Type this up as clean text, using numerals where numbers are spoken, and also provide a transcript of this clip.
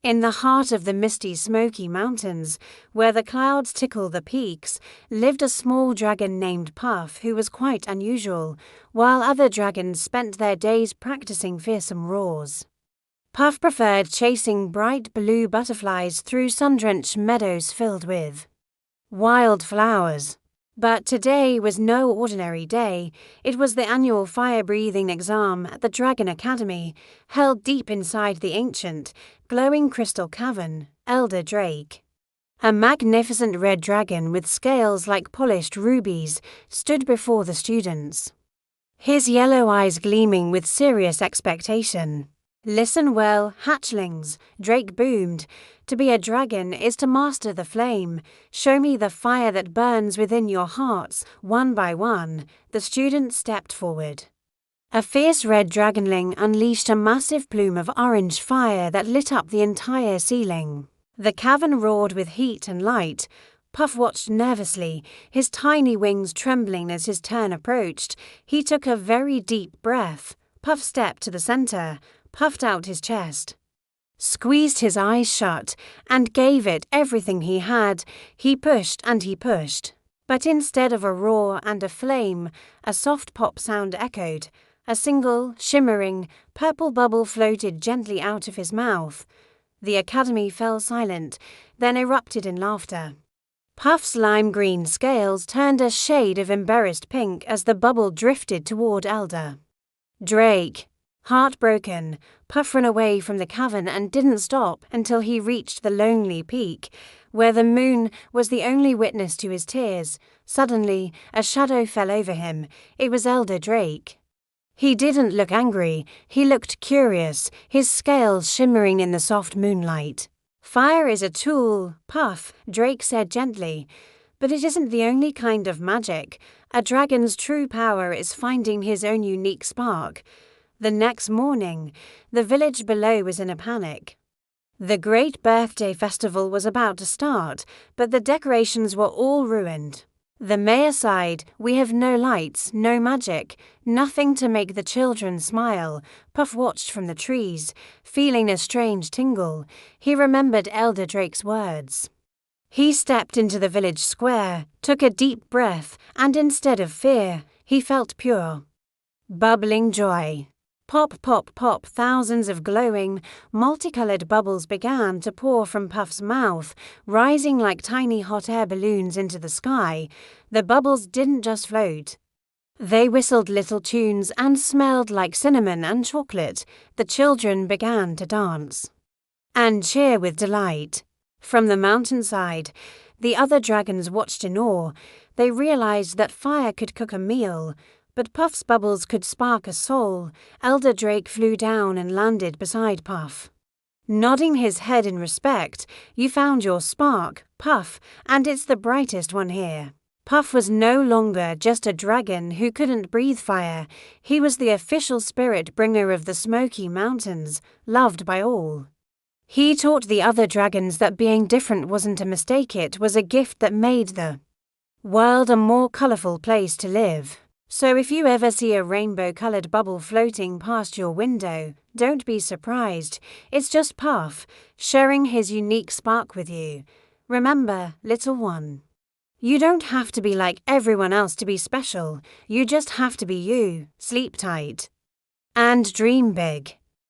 In the heart of the misty Smoky Mountains, where the clouds tickle the peaks, lived a small dragon named Puff who was quite unusual, while other dragons spent their days practicing fearsome roars. Puff preferred chasing bright blue butterflies through sun-drenched meadows filled with wild flowers. But today was no ordinary day. It was the annual fire-breathing exam at the Dragon Academy, held deep inside the ancient, glowing crystal cavern, Elder Drake. A magnificent red dragon with scales like polished rubies stood before the students, his yellow eyes gleaming with serious expectation. "Listen well, hatchlings," Drake boomed. "To be a dragon is to master the flame. Show me the fire that burns within your hearts." One by one, the students stepped forward. A fierce red dragonling unleashed a massive plume of orange fire that lit up the entire ceiling. The cavern roared with heat and light. Puff watched nervously, his tiny wings trembling as his turn approached. He took a very deep breath. Puff stepped to the center, puffed out his chest, squeezed his eyes shut, and gave it everything he had. He pushed and he pushed. But instead of a roar and a flame, a soft pop sound echoed. A single, shimmering, purple bubble floated gently out of his mouth. The academy fell silent, then erupted in laughter. Puff's lime-green scales turned a shade of embarrassed pink as the bubble drifted toward Elder Drake. Heartbroken, Puff ran away from the cavern and didn't stop until he reached the lonely peak, where the moon was the only witness to his tears. Suddenly, a shadow fell over him. It was Elder Drake. He didn't look angry, he looked curious, his scales shimmering in the soft moonlight. "Fire is a tool, Puff," Drake said gently, "but it isn't the only kind of magic. A dragon's true power is finding his own unique spark." The next morning, the village below was in a panic. The great birthday festival was about to start, but the decorations were all ruined. The mayor sighed, "We have no lights, no magic, nothing to make the children smile." Puff watched from the trees, feeling a strange tingle. He remembered Elder Drake's words. He stepped into the village square, took a deep breath, and instead of fear, he felt pure, bubbling joy. Pop, pop, pop, thousands of glowing, multicolored bubbles began to pour from Puff's mouth, rising like tiny hot air balloons into the sky. The bubbles didn't just float. They whistled little tunes and smelled like cinnamon and chocolate. The children began to dance and cheer with delight. From the mountainside, the other dragons watched in awe. They realized that fire could cook a meal, but Puff's bubbles could spark a soul. Elder Drake flew down and landed beside Puff, nodding his head in respect. "You found your spark, Puff, and it's the brightest one here." Puff was no longer just a dragon who couldn't breathe fire. He was the official spirit bringer of the Smoky Mountains, loved by all. He taught the other dragons that being different wasn't a mistake, it was a gift that made the world a more colorful place to live. So if you ever see a rainbow-colored bubble floating past your window, don't be surprised. It's just Puff, sharing his unique spark with you. Remember, little one, you don't have to be like everyone else to be special. You just have to be you. Sleep tight and dream big.